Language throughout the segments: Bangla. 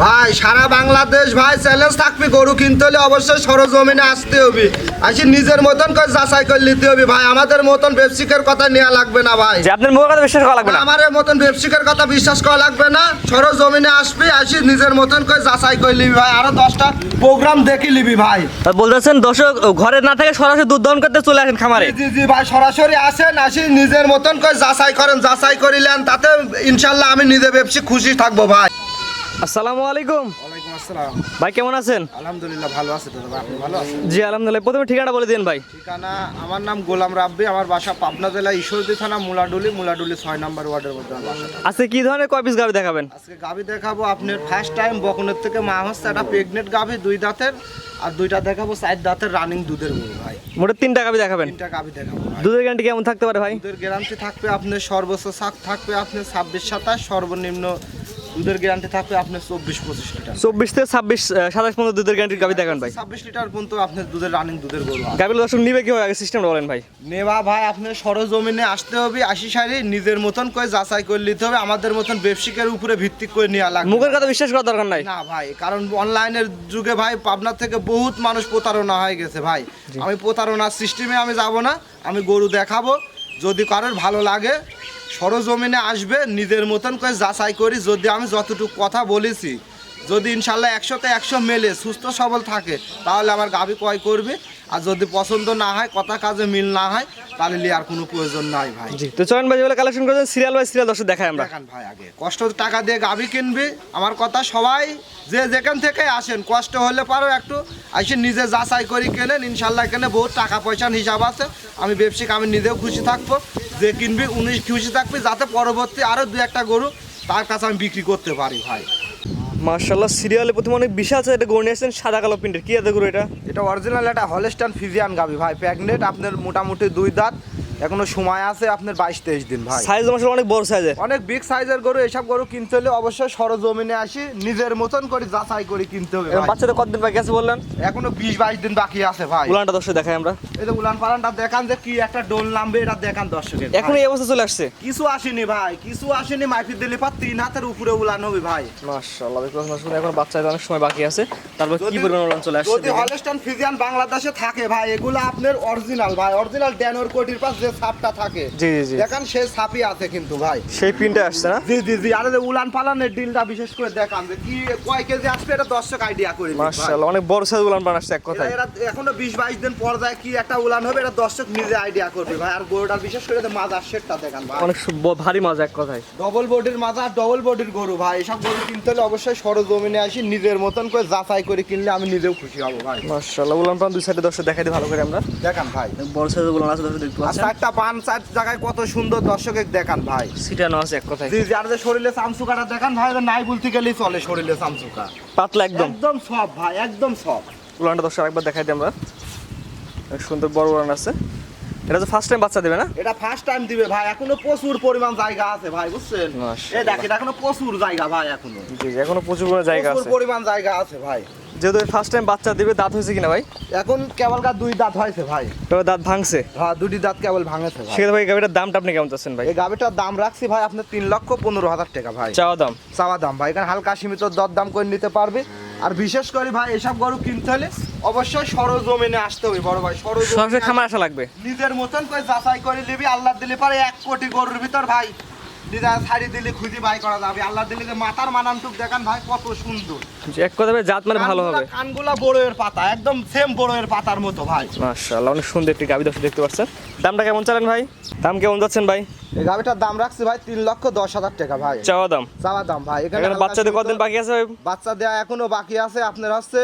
ভাই সারা বাংলাদেশ ভাই চ্যালেঞ্জ থাকবে, গরু কিনতে হলে অবশ্যই সরজমিনে আসতে হবে, আসি নিজের মতন করে যাচাই করে নিতে হবে ভাই। আমাদের মতন ব্যবসায়িকের কথা নেওয়া লাগবে না ভাই, যে আপনার মুখের কথা বিশ্বাস করা লাগবে না। আমার মতন ব্যবসায়িকের কথা বিশ্বাস করা লাগবে না, সরজমিনে আসবি, আসি নিজের মতন করে যাচাই করে নিবি ভাই, আরো 10টা প্রোগ্রাম দেখে নিবি ভাই। তা বলতেছেন দর্শক ঘরে না থেকে সরাসরি দুধ দহন করতে চলে আসেন খামারে। জি জি ভাই, সরাসরি আসেন, আসি নিজের মতন করে যাচাই করেন, যাচাই করিলেন তাতে ইনশাল্লাহ আমি নিজে ব্যবসা খুশি থাকবো ভাই। আসসালামু আলাইকুম। ওয়ালাইকুম আসসালাম। ভাই কেমন আছেন? আলহামদুলিল্লাহ ভালো আছে দাদা, আপনি ভালো আছেন? জি আলহামদুলিল্লাহ। প্রথমে ঠিকানা বলে দিন ভাই। ঠিকানা, আমার নাম গোলাম রাব্বি, আমার বাসা পাবনা জেলা ঈশ্বরদী থানা মুলাডুলি 6 নম্বর ওয়ার্ডের মধ্যে আমার বাসাটা। আজকে কি ধরনের কয় পিস গাভি দেখাবেন? আজকে গাভি দেখাবো আপনার ফার্স্ট টাইম বকনের থেকে মা হচ্ছে, একটা প্রেগনেন্ট গাভি 2 দাঁতের, আর 2টা দেখাবো 4 দাঁতের রানিং দুধের গরু ভাই। মোটে 3টা গাভি দেখাবেন। 3টা গাভি দেখাবো ভাই। দুধের গ্যারান্টি কেমন থাকতে পারে ভাই? দুধের গ্যারান্টি থাকবে আপনার সর্বোচ্চ থাকবে আপনার 26-27, সর্বনিম্ন দুধের গ্যারান্টি থাকবে আপনার 24-25 লিটার। 24 থেকে 26 27 পর্যন্ত দুধের গ্যারান্টির গাভি দেখাবেন ভাই। 26 লিটার পর্যন্ত আপনার দুধের রানিং দুধের গরু আছে। গাভিগুলো দর্শক নিবে কি হয় আগে সিস্টেমটা বলেন ভাই। নেওয়া ভাই আপনার সরজমিনে আসতে হবে, 80 সারি নিজের মতন করে যাচাই করে নিতে হবে, আমাদের মতন ব্যবসায়িকের উপরে ভিত্তি করে নেওয়া লাগবে। মুখের কথা বিশ্বাস করার দরকার নাই না ভাই, কারণ অনলাইনের যুগে ভাই পাবনা থেকে বহুত মানুষ প্রতারণা হয়ে গেছে ভাই। আমি প্রতারণার সিস্টেমে আমি যাব না, আমি গরু দেখাবো, যদি কারোর ভালো লাগে সরজমিনে আসবে, নিজের মতন করে যাচাই করি, যদি আমি যতটুকু কথা বলেছি যদি ইনশাল্লাহ 100তে 100 মেলে সুস্থ সবল থাকে তাহলে আমার গাভী ক্রয় করবে, আর যদি পছন্দ না হয়, কথা কাজে মিল না হয়, তাহলে লিয়ার কোনো প্রয়োজন নাই ভাই। জি, তো চয়ন ভাই যেগুলো কালেকশন করেছেন সিরিয়াল বাই সিরিয়াল দর্শক দেখাই আমরা। দেখান ভাই, আগে কষ্ট টাকা দিয়ে গাভী কিনবি, আমার কথা সবাই যে যেখান থেকে আসেন কষ্ট হলে পারো একটু আসে নিজে যাচাই করি কেনেন, ইনশাল্লাহ এখানে বহুত টাকা পয়সার হিসাব আছে, আমি ব্যবসায়িক আমি নিজেও খুশি থাকবো, যে কিনবি উনি খুশি থাকবি, যাতে পরবর্তী আরও 2-1টা গরু তার কাছে আমি বিক্রি করতে পারি ভাই। মাশাআল্লাহ সিরিয়ালে প্রথমে অনেক বিশাল আছে, এটা গরু নিয়ে আসছেন সাদা কালো প্রিন্টের, কি আছে গরু এটা? এটা অরিজিনাল একটা হলস্টাইন ফ্রিজিয়ান গাভী ভাই, প্রেগনেন্ট আপনার মোটামুটি 2 দাঁত, এখনো সময় আছে আপনার 22-23 দিন ভাই। সাইজ মাশাআল্লাহ অনেক বড় সাইজের, অনেক বিগ সাইজের গরু, এসব গরু কিনতে হলে অবশ্যই সরজমিনে আসি, নিজের মতন করে যাচাই করে কিনতে হবে এরকম ভাই। বাচ্চাদের কতদিন বাকি আছে বললেন? এখনো 20-22 দিন বাকি আছে ভাই। উলানটা দর্শক দেখাই আমরা। এই যে উলান পালানটা দেখান, যে কি একটা ডোল নামবে এটা দেখান দর্শকের। এখন এই অবস্থা চলে আসছে। কিছু আসেনি ভাই, কিছু আসেনি, মাইফি দিলে পর 3 হাতের উপরে উলান হবে ভাই। মাশাআল্লাহ দেখুন মাশাআল্লাহ, এখন বাচ্চাদের অনেক সময় বাকি আছে, তারপর কি যদি- পরিমাণ উলান চলে আসছে যদি হলস্টাইন ফ্রিজিয়ান বাংলাদেশে থাকে ভাই, এগুলো আপনার অরিজিনাল ভাই, অরিজিনাল ড্যানোর কোটির পাশ যে ছাপটা থাকে, জি জি জি, দেখেন সেই ছাপই আছে কিন্তু ভাই। সেই প্রিন্টে আসছে না? জি জি জি, আর যে উলান পালানের ডিলটা বিশেষ করে দেখান, যে কি কয় কেজি আসবে এটা দর্শক আইডিয়া করে নিক ভাই। মাশাআল্লাহ অনেক বড় সাইজ উলান বান আসছে এক কথায়। এরা এখনো 20-22 দিন পর যায় কি একটা উলান হবে, এটা দর্শক নিজে আইডিয়া করবে ভাই। আর গরুটার বিশেষ করে যে মাজার শেডটা দেখান ভাই, অনেক ভারী মজা এক কথায়। ডবল বডির মাজা, ডবল বডির গরু ভাই। এসব গরু কিনতে হলে অবশ্যই সরজমিনে আসি, নিজের মতন করে যাচাই করে কিনলে আমি নিজেও খুশি হব ভাই। মাশাআল্লাহ উলান পান দুই সাইডে দর্শক দেখাই দিই ভালো করে আমরা। দেখান ভাই, বড় সাইজের উলান আছে দর্শক দেখতে আর পাচ্ছেন, 4টা পান 4 জায়গায় কত সুন্দর দর্শকে দেখান ভাই। সিটানো আছে এক কথায়। জি জি, আর যে শরীরে চামচুকাটা দেখান ভাই, যে নাই বলতে গেলেই চলে, শরীরে চামচুকা পাতলা একদম। একদম সব ভাই, একদম সব। উলানটা দর্শক একবার দেখাই দিই আমরা। এক সুন্দর বড় উলান আছে, এটা তো ফার্স্ট টাইম বাচ্চা দেবে না? এটা ফার্স্ট টাইম দিবে ভাই, এখনো প্রচুর পরিমাণ জায়গা আছে ভাই, বুঝছেন? মাশাআল্লাহ। এই দেখেন এখনো প্রচুর জায়গা ভাই, এখনো জি জি, এখনো প্রচুর পরিমাণে জায়গা প্রচুর আছে। পরিমাণ জায়গা আছে ভাই। যেহেতু ফার্স্ট টাইম বাচ্চা দিবে, দাঁত হয়েছে কিনা ভাই? এখন কেবলকার 2 দাঁত হয়েছে ভাই। তবে দাঁত ভাঙছে, হ্যাঁ 2টি দাঁত কেবল ভাঙেছে ভাই। সেক্ষেত্রে ভাই গাভিটার দামটা আপনি কেমন চাচ্ছেন ভাই? এই গাভিটার দাম রাখছি ভাই আপনার 3,15,000 টাকা ভাই, চাওয়া দাম। চাওয়া দাম ভাই। এখানে হালকা সীমিত দর দাম করে নিতে পারবে। আর বিশেষ করে ভাই এসব গরু কিনতে হলে অবশ্যই সরজমিনে আসতে হবে বড় ভাই, সরাসরি সরজমিনে খামার আসা লাগবে। নিজের মতন করে যাচাই করে নিবি, আল্লাহ দিলে পারে 1 কোটি গরুর ভিতর ভাই নিজে ছাড়ি দিলে খুঁজি বাই করা যাবে। আল্লাহ দিলে যে মাথার মানানটুক দেখান ভাই কত সুন্দর, যে এক কথা ভাই জাত মানে ভালো হবে। কানগুলা বড়ের পাতা, একদম সেম বড়ের পাতার মতো ভাই। মাশাআল্লাহ অনেক সুন্দর একটি গাভি দর্শক দেখতে পাচ্ছেন। দামটা কেমন চালেন ভাই? দাম কেমন যাচ্ছেন ভাই? এই গাভিটার দাম রাখছি ভাই 3,10,000 টাকা ভাই, চাওয়া দাম। চাওয়া দাম ভাই। এখানে এখানে হালকা বাচ্চাদের কতদিন সীমিত- বাকি আছে ভাই? বাচ্চা দেওয়া এখনো বাকি আছে আপনার হচ্ছে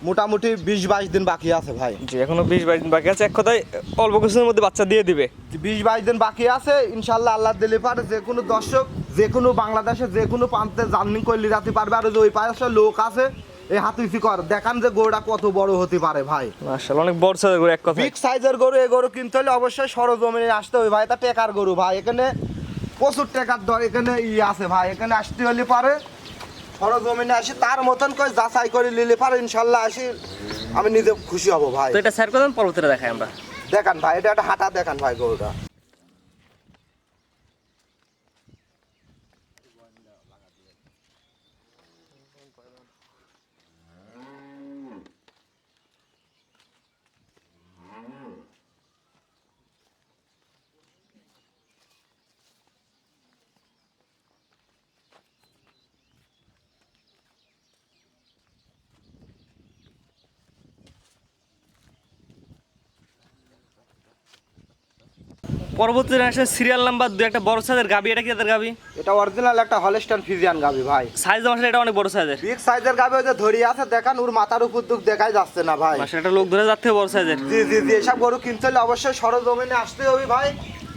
মোটামুটি 20-22 দিন বাকি আছে ভাই। জি এখনো 20-22 দিন বাকি আছে, এক কথায় অল্প কিছুদিনের মধ্যে বাচ্চা দিয়ে দিবে। 20-22 দিন বাকি আছে ইনশাল্লাহ, আল্লাহ দিলে পারে যে কোনো দর্শক যে কোনো বাংলাদেশে যে কোনো প্রান্তে জার্নি করলে যেতে পারবে। আর যে ওই পাশে লোক আছে এই হাতুইফি কর দেখান যে গরুটা কত বড় হতে পারে ভাই। মাশাআল্লাহ অনেক বড় সাইজের গরু এক কথায়। বিগ সাইজের গরু, এই গরু কিনতে হলে অবশ্যই সরজমিনে আসতে হবে ভাই। এটা টেকার গরু ভাই, এখানে প্রচুর টেকার দর এখানে আছে ভাই। এখানে আসতে হলে পারে সরজমিনে আসি, তার মতন করে যাচাই করে নিলে পারে ইনশাল্লাহ আসি আমি নিজে খুশি হব ভাই। তো এটা স্যার করেন, পরবর্তীতে দেখাই আমরা। দেখান ভাই, এটা একটা হাঁটা দেখান ভাই গরুটা। পরবর্তী জেনারেশন সিরিয়াল নাম্বার 2 একটা বড় সাইজের গাবি, এটা কি এদের গাবি? এটা অরিজিনাল একটা হলস্টাইন ফ্রিজিয়ান গাবি ভাই। সাইজ আসলে এটা অনেক বড় সাইজের। বিগ সাইজের গাবি ওই যে ধরি আছে দেখেন, ওর মাথার উপর দুক দেখাই যাচ্ছে না ভাই। মাসে একটা লোক ধরে যাচ্ছে বড় সাইজের। জি জি জি, এসব গরু কিনতে হলে অবশ্যই সরজমিনে আসতে হবে ভাই।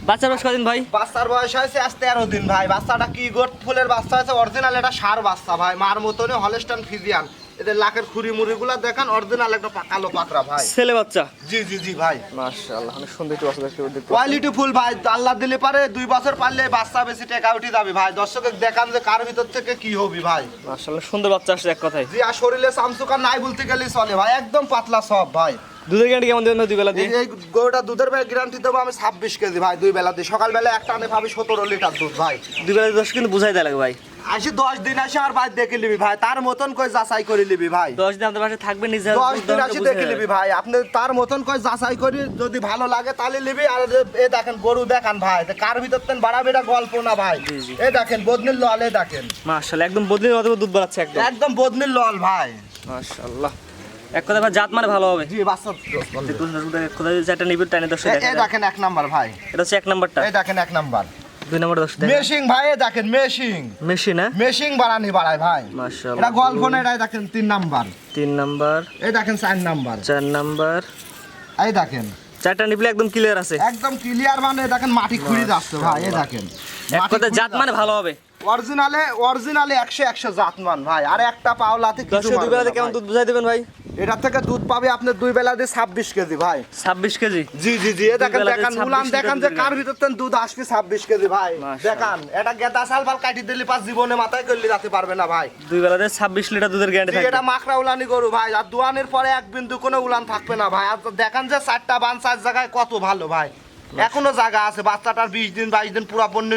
বাচ্চার বয়স কদিন ভাই? বাচ্চার বয়স হয়েছে আজ 13 দিন ভাই। বাচ্চাটা কি গোট ফুলের বাচ্চা হয়েছে, অরিজিনাল এটা ষাঁড় বাচ্চা ভাই, মার মতনই হলস্টাইন ফ্রিজিয়ান। এদের লাকের খুরি মুড়িগুলা দেখেন, অরিজিনাল একটা কালো পাকড়া ভাই। ছেলে বাচ্চা। জি জি জি ভাই, মাশাআল্লাহ অনেক সুন্দর একটু বাচ্চা দেখতে। কোয়ালিটি ফুল ভাই। আল্লাহ দিলে পারে 2 বছর পারলে বাচ্চা বেশি টাকা উঠে যাবে ভাই। দর্শক দেখান যে কার ভিতর থেকে কি হবে ভাই। মাশাআল্লাহ সুন্দর বাচ্চা আসছে এক কথায়। জি, আর শরীরে সামসুকার নাই বলতে গেলেই চলে ভাই, একদম পাতলা সব ভাই। দুধের গ্যারান্টি কেমন দেবেন দুই বেলা দিয়ে? এই গরুটা দুধের গ্যারান্টি দেবো আমি 26 কেজি ভাই, 2 বেলা দিয়ে। সকালবেলা একটা আনে পাবি 17 লিটার দুধ ভাই। দুই বেলা 10 কিন্তু বুঝাই দেয় লাগে ভাই। আসি 10 দিন আসে আর ভাই দেখে নিবি ভাই, তার মতন কই যাচাই করে নিবি ভাই। 10 দিন আপনার পাশে থাকবে নিজে 10 দিন আসি দেখে নিবি ভাই, আপনি তার মতন কই যাচাই করি, যদি ভালো লাগে তাহলে নিবি। আর এই দেখেন গরু দেখান ভাই, কার ভিতর তেন বাড়াবে এটা গল্প না ভাই। জি, জি। এই দেখেন বদনির লল, এই দেখেন মাশাআল্লাহ একদম বদলির মতো দুধ বাড়াচ্ছে একদম। একদম বদনির লল ভাই। মাশাআল্লাহ এক কথা ভাই জাত মানে ভালো হবে। জি বাচ্চা এক কথা যেটা নিবে টাইনে 10 টাকা। এই দেখেন 1 নাম্বার ভাই, এটা হচ্ছে 1 নাম্বারটা। এই দেখেন 1 নাম্বার। 2 নাম্বার 10 টাকা। মেশিং ভাই, এই দেখেন মেশিং। মেশিন হ্যাঁ? মেশিং বাড়ানি বাড়ায় ভাই। মাশাআল্লাহ। এটা গল্প না, এটা দেখেন 3 নাম্বার। 3 নাম্বার। এই দেখেন 4 নাম্বার। 4 নাম্বার। এই দেখেন চারটা নিবলে একদম ক্লিয়ার আছে। একদম ক্লিয়ার, মানে দেখেন মাটি খুঁড়ি যাচ্ছে ভাই। এই দেখেন এক কথা জাত মানে ভালো হবে। অরিজিনালে 100 জাতমান ভাই। আর একটা পাওলাতে কিছু 10 দুই বেলাতে কেমন দুধ বুঝাই দিবেন ভাই? এটা থেকে দুধ পাবে আপনি 2 বেলা দিয়ে 26 কেজি ভাই। 26 কেজি। জি জি জি, এই দেখেন দুই বেলাতে দেখেন 26 উলান দেখেন যে লিটার কার ভিতর তেন দুধ আসবে 26 কেজি ভাই। মাশাআল্লাহ। দেখেন এটা গেদা সাল বাল কাটি দিলি পাঁচ জীবনে মাথায় করলে যেতে পারবে না ভাই। দুই বেলাতে 26 লিটার দুধের গ্যারান্টি জি, থাকবে। এটা মাখরা উলানি গরু ভাই। আর দোয়ানের পরে এক বিন্দু কোনো উলান থাকবে না ভাই। আর দেখেন যে 4টা বান 4 জায়গায় কত ভালো ভাই। এখনো জায়গা আছে, বাচ্চাটার 20 দিন 22 দিন পুরা পণ্য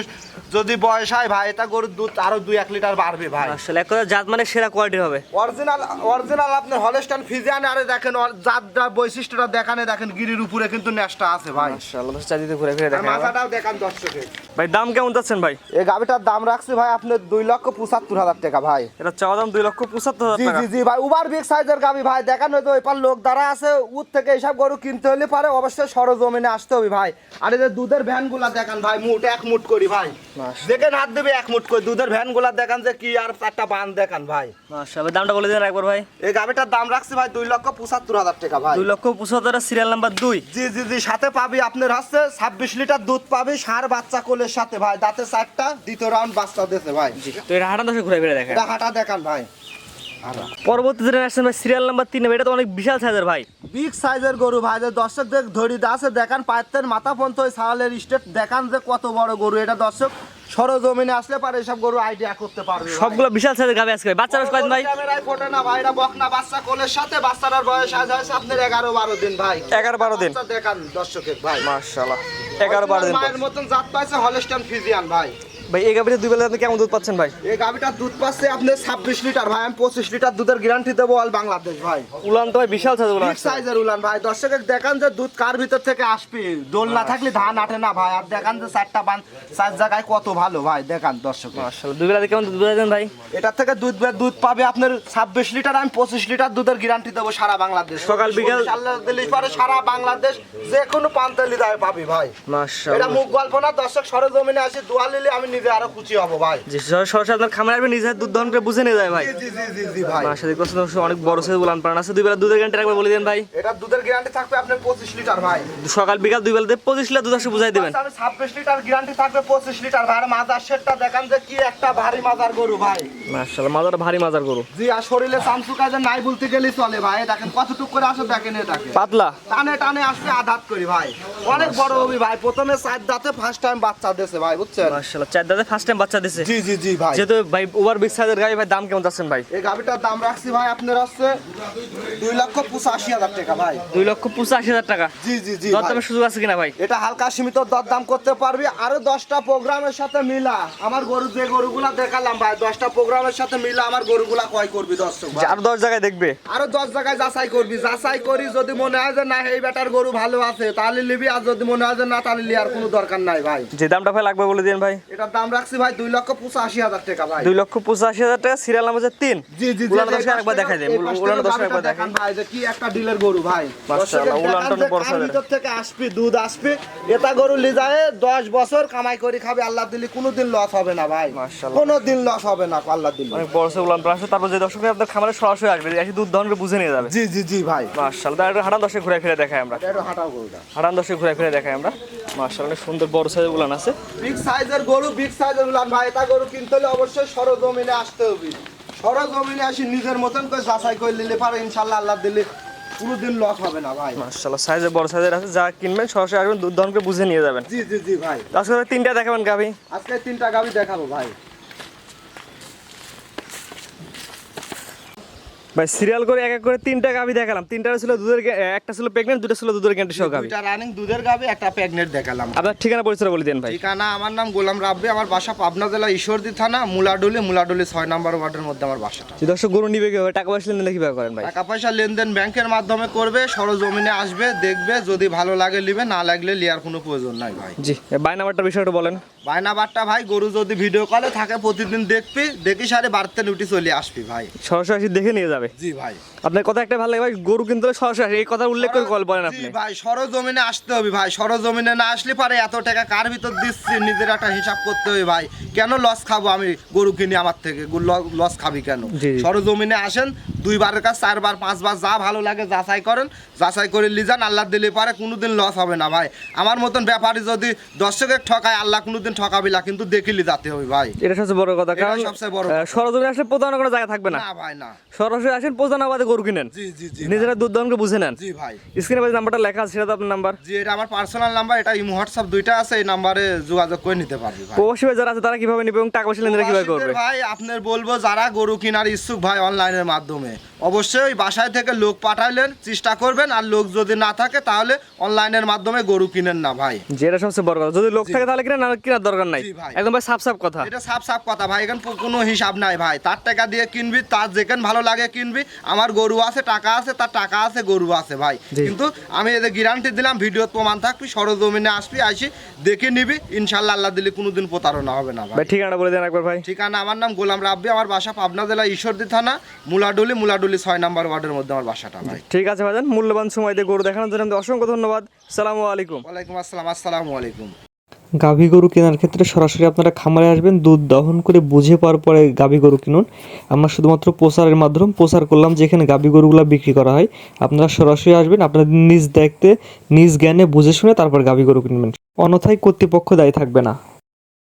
যদি বয়স হয় ভাই, এটা গরুর দুধ আরো 2-1 লিটার বাড়বে ভাই। আসলে এক কথা জাত মানে সেরা কোয়ালিটি হবে। অরিজিনাল আপনার হলস্টাইন ফ্রিজিয়ান। আরে দেখেন জাতটা বৈশিষ্ট্যটা দেখানে, দেখেন গিরির উপরে কিন্তু নেশটা আছে ভাই। মাশাআল্লাহ চাঁদিতে ঘুরে ফিরে আর দেখেন। মাথাটাও দেখান দর্শকে। ভাই দাম কেমন যাচ্ছেন ভাই? এই গাবিটার দাম রাখছি ভাই আপনার 2,75,000 টাকা ভাই। এটা চাওয়া দাম 2,75,000 জি টাকা। জি জি ভাই, উবার বিগ সাইজের গাবি ভাই। দেখেন ওই তো ওই পার লোক দ্বারা আছে, উর থেকে এইসব গরু কিনতে হলে পারে অবশ্যই সরজমিনে আসতে হবে ভাই। আর এই যে দুধের ভ্যানগুলা দেখেন ভাই, মুঠ 1 মুঠ করি ভাই। দেখেন হাত দেবে 1 মুঠ করে দুধের ভ্যানগুলা দেখেন যে কি, আর 4টা বান দেখেন ভাই। মাশাআল্লাহ দামটা বলে দেন একবার ভাই। এই গাবিটার দাম রাখছি ভাই 2,75,000 টাকা ভাই। 2,75,000 সিরিয়াল নাম্বার 2। জি জি জি, সাথে পাবি আপনার হচ্ছে 26 লিটার দুধ পাবি, ষাঁড় বাচ্চা কোলের সাথে ভাই। দাঁতে 4টা, দ্বিতীয় রাউন্ড বাচ্চা দিয়েছে ভাই। তো এটা হাঁটা দশে ঘুরে ফিরে দেখেন। এটা হাঁটা দেখান ভাই। পরবর্তী জেনারেশন ভাই সিরিয়াল নাম্বার 3, এটা তো অনেক বিশাল সাইজের ভাই। বিগ সাইজের গরু ভাই। যে দর্শক দেখ ধরি আছে দেখেন, পায়ের মাথা পর্যন্ত ওই ছাগলের স্টেট দেখান যে কত বড় গরু। এটা দর্শক সরজমিনে আসলে পারে এসব গরু আইডিয়া করতে পারবে ভাই। সবগুলো বিশাল সাইজের গাবে আজকে। বাচ্চা বয়স কয়দিন ভাই? ক্যামেরায় ফোটে না ভাই, এটা বকনা বাচ্চা কোলের সাথে। বাচ্চাটার বয়স আজ হয়েছে আপনার 11-12 দিন ভাই। 11-12 দিন। বাচ্চা দেখান দর্শকের ভাই। মাশাআল্লাহ 11-12 দিন। মায়ের মতন জাত পাইছে হলস্টাইন ফ্রিজিয়ান ভাই। ভাই এই গাবিতে দুই বেলা আপনি কেমন দুধ পাচ্ছেন ভাই? এই গাবিটার দুধ পাচ্ছে আপনি 26 লিটার ভাই। আমি 25 লিটার দুধের গ্যারান্টি দেবো অল বাংলাদেশ ভাই। উলান তো ভাই বিশাল সাইজের উলান। বিগ সাইজের উলান ভাই। দর্শকের দেখান যে দুধ কার ভিতর থেকে আসবে, দোল না থাকলে ধান আটে না ভাই। আর দেখান যে 4টা বান 4 জায়গায় কত ভালো ভাই। দেখান দর্শক। মাশাআল্লাহ দুই বেলাতে কেমন দুধ বুঝাই দেন ভাই? এটার থেকে দুধ পাবে আপনার 26 লিটার। আমি 25 লিটার দুধের গ্যারান্টি দেবো সারা বাংলাদেশ। সকাল বিকাল আল্লাহ দিলে পারে সারা বাংলাদেশ যে কোনো প্রান্তে লিদায় পাবি ভাই। এটা মাশাআল্লাহ। মুখ গল্প না দর্শক, সরজমিনে আসি দোয়া নিলে আমি নিজে আরো খুশি হব ভাই। জি সরাসরি আপনার খামারে আসবে, নিজের দুধ দহন করে বুঝে নিয়ে যায় ভাই। জি জি জি জি ভাই। মাশাআল্লাহ দেখছেন অনেক বড় সাইজ উলান পান আছে। দুই বেলা দুধের গ্যারান্টি একবার বলে দেন ভাই। এটা দুধের গ্যারান্টি থাকবে আপনার 25 লিটার ভাই। সকাল বিকাল দুই বেলাতে 25 লিটার দুধ আসে বুঝাই দিবেন। আমি 26 লিটার গ্যারান্টি থাকবে 25 লিটার ভাই। আর মাজার সেটটা দেখান যে কি একটা ভারী মাজার গরু ভাই। মাশাআল্লাহ মাজার ভারী মাজার গরু। জি, আর শরীরে সামসুকা যে নাই বলতে গেলে চলে ভাই। দেখেন কতটুক করে আসে দেখেন, এটাকে পাতলা টানে টানে আসবে আঘাত করি ভাই। অনেক বড় হবি ভাই। প্রথমে 4 দাঁতে ফার্স্ট টাইম বাচ্চা দিয়েছে ভাই, বুঝছেন? মাশাআল্লাহ 4 দাঁতে ফার্স্ট টাইম বাচ্চা দিছে। জি জি জি ভাই। যেহেতু ভাই ওভার বিগ সাইজের গাড়ি ভাই, দাম কেমন যাচ্ছেন ভাই? এই গাবিটার দাম রাখছি ভাই আপনার হচ্ছে 2,85,000 টাকা ভাই। 2,85,000 টাকা। জি জি জি দর ভাই। দামের সুযোগ আছে কিনা ভাই? এটা হালকা সীমিত দরদাম করতে পারবি। আরো 10টা প্রোগ্রামের সাথে মিলা আমার গরু যে গরুগুলা দেখালাম ভাই, 10টা প্রোগ্রামের সাথে মিলা আমার গরুগুলা ক্রয় করবি দর্শক ভাই। আরো 10 জায়গায় দেখবে। আরো 10 জায়গায় যাচাই করবি। যাচাই করি যদি মনে হয় যে না এই বেটার গরু ভালো আছে তাহলে নিবি। আর যদি মনে হয় যে না তাহলে লিয়ার কোনো দরকার নাই ভাই। যে দামটা ভাই লাগবে বলে দিন ভাই। এটার দাম রাখছি ভাই 2,85,000 টাকা ভাই। 2,85,000 টাকা, সিরিয়াল নাম্বার 3। জি জি জি, উলান দর্শক একবার দেখাই দেন, উলান দর্শক একবার দেখাই ভাই যে কি একটা ডিলের গরু ভাই। মাশাআল্লাহ, উলান টন বড় সাইজের। ভিতর থেকে আসবে দুধ আসবে, এটা গরু লিজায়ে 10 বছর কামাই করে খাবে, আল্লাহ দিলে কোনোদিন লস হবে না ভাই, মাশাআল্লাহ। কোনোদিন লস হবে না আল্লাহ দিলে। অনেক বড় সে উলান প্রাণ। তারপর যে দর্শক আপনার খামারে সরাসরি আসবে, এসে দুধ দহন করে বুঝে নিয়ে যাবে। জি জি জি ভাই। মাশাআল্লাহ, তার হাঁটান দর্শক ঘুরে ফিরে দেখাই আমরা, এটা হাঁটাও গরুটা, হাঁটান দর্শক ঘুরে ফিরে দেখাই আমরা। মাশাআল্লাহ, অনেক সুন্দর বড় সাইজের উলান আছে। বিগ সাইজের গরু, বিগ সাইজের উলান ভাই। এটা গরু কিনতে হলে অবশ্যই সরজমিনে আসতে হবে, সরজমিনে আসি নিজের মতন করে যাচাই করে নিলে পারে, ইনশাআল্লাহ আল্লাহ দিলে কোনোদিন লস হবে না ভাই। মাশাআল্লাহ, সাইজে বড় সাইজের আছে, যা কিনবেন সরাসরি আসবেন, দুধ দহন করে বুঝে নিয়ে যাবেন। জি জি জি ভাই। আজকে 3টা দেখাবেন গাভী। আজকে 3টা গাভী দেখাবো ভাই। ভাই সিরিয়াল করে এক এক করে 3টা গাভী দেখালাম। 3টা ছিল দুধের, একটা ছিল প্রেগন্যান্ট, দুটো ছিল দুধের গ্যারান্টি সহ গাভী। 2টা রানিং দুধের গাভী, একটা প্রেগনেন্ট দেখালাম। আপনার ঠিকানা পরিচয় বলে দেন ভাই। ঠিকানা আমার নাম গোলাম রাব্বি, আমার বাসা পাবনা জেলা ঈশ্বরদী থানা মুলাডুলি 6 নম্বর ওয়ার্ডের মধ্যে আমার বাসাটা। যে দর্শক গরু নিবে কিভাবে, টাকা পয়সা লেনদেন কিভাবে করেন ভাই? টাকা পয়সা লেনদেন ব্যাংকের মাধ্যমে করবে, সরজমিনে আসবে, দেখবে, যদি ভালো লাগে নিবে, না লাগলে লিয়ার কোনো প্রয়োজন নাই ভাই। জি, বাই নাম্বারটা বিষয়টা বলেন। বায়না বাট্টা ভাই, গরু যদি ভিডিও কলে থাকে প্রতিদিন দেখবি, দেখি সারে বাড়তে নুটি চলে আসবি ভাই। সরাসরি দেখে নিয়ে যাবে। জি ভাই। আপনার কথা একটা ভালো লাগে ভাই, গরু কিন্তু সরাসরি এই কথা উল্লেখ করে কল বলেন জি আপনি। ভাই, সরজমিনে আসতে হবে ভাই, সরজমিনে না আসলে পারে এত টাকা কার ভিতর দিচ্ছি, নিজের একটা হিসাব করতে হবে ভাই। কেন লস খাবো আমি গরু কিনি আমার থেকে, লস খাবি কেন? জি। সরজমিনে আসেন, 2বারের কাজ 4বার 5বার, যা ভালো লাগে যাচাই করেন, যাচাই করে লিজান, আল্লাহ দিলে পারে কোনোদিন লস হবে না ভাই। আমার মতন ব্যাপারী যদি দর্শকের ঠকায়, আল্লাহ কোনোদিন ঠকাবি না, কিন্তু দেখিলি যাতে হবে ভাই। এটা সবচেয়ে বড় কথা, এটা কারণ সবচেয়ে বড় কথা। সরজমিনে আসলে প্রতারণা করার জায়গা থাকবে না। না ভাই না। সরাসরি আসেন, প্রতারণাবাদে গরু কিনেন, জি জি জি নিজেরা দুধ দহন করে বুঝে নেন। জি ভাই। স্ক্রিনে ভাই নাম্বারটা লেখা আছে, সেটা তো আপনার নাম্বার। জি, এটা আমার পার্সোনাল নাম্বার, এটা ইমো হোয়াটসঅ্যাপ 2টা আছে, এই নাম্বারে যোগাযোগ করে নিতে পারবি ভাই। প্রবাসী ভাই যারা আছে তারা কিভাবে নিবে এবং টাকা পয়সা লেনদেন কিভাবে করবে? প্রবাসীদের ভাই আপনার বলবো, যারা গরু কেনার ইচ্ছুক ভাই, অনলাইনের মাধ্যমে অবশ্যই বাসায় থেকে লোক পাঠাইলেন চেষ্টা করবেন, আর লোক যদি না থাকে তাহলে অনলাইনের মাধ্যমে গরু কিনেন না ভাই। যেটা সবচেয়ে বড় কথা, যদি লোক থাকে তাহলে কিনা, না কেনার দরকার নাই। জি ভাই। একদম ভাই সাফ সাফ কথা। এটা সাফ সাফ কথা ভাই, এখানে কোনো হিসাব নাই ভাই। তার টাকা দিয়ে কিনবি, তার যেখানে ভালো লাগে কিনবি। আমার গরু আছে, টাকা আছে, তার টাকা আছে, গরু আছে ভাই। জি। কিন্তু আমি এদের গ্যারান্টি দিলাম, ভিডিও প্রমাণ থাকবি, সরজমিনে আসবি, আসি দেখে নিবি, ইনশাল্লাহ আল্লাহ দিলে কোনোদিন প্রতারণা হবে না ভাই। ভাই ঠিকানাটা বলে দেন একবার ভাই। ঠিকানা আমার নাম গোলাম রাব্বি, আমার বাসা পাবনা জেলা ঈশ্বরদী থানা মুলাডুলি 6 নম্বর ওয়ার্ডের মধ্যে আমার বাসাটা ভাই। ঠিক আছে ভাইজান, মূল্যবান সময় দিয়ে গরু দেখানোর জন্য আপনাদের অসংখ্য ধন্যবাদ। আসসালামু আলাইকুম। ওয়ালাইকুম আসসালাম। আসসালামু আলাইকুম। গাভী গরু কেনার ক্ষেত্রে সরাসরি আপনারা খামারে আসবেন, দুধ দহন করে বুঝে পাওয়ার পরে গাভী গরু কিনুন। আমরা শুধুমাত্র প্রচারের মাধ্যমে প্রচার করলাম যেখানে গাভী গরুগুলো বিক্রি করা হয়। আপনারা সরাসরি আসবেন, আপনাদের নিজ দেখতে, নিজ জ্ঞানে বুঝে শুনে তারপর গাভী গরু কিনবেন, অন্যথায় কর্তৃপক্ষ দায়ী থাকবে না।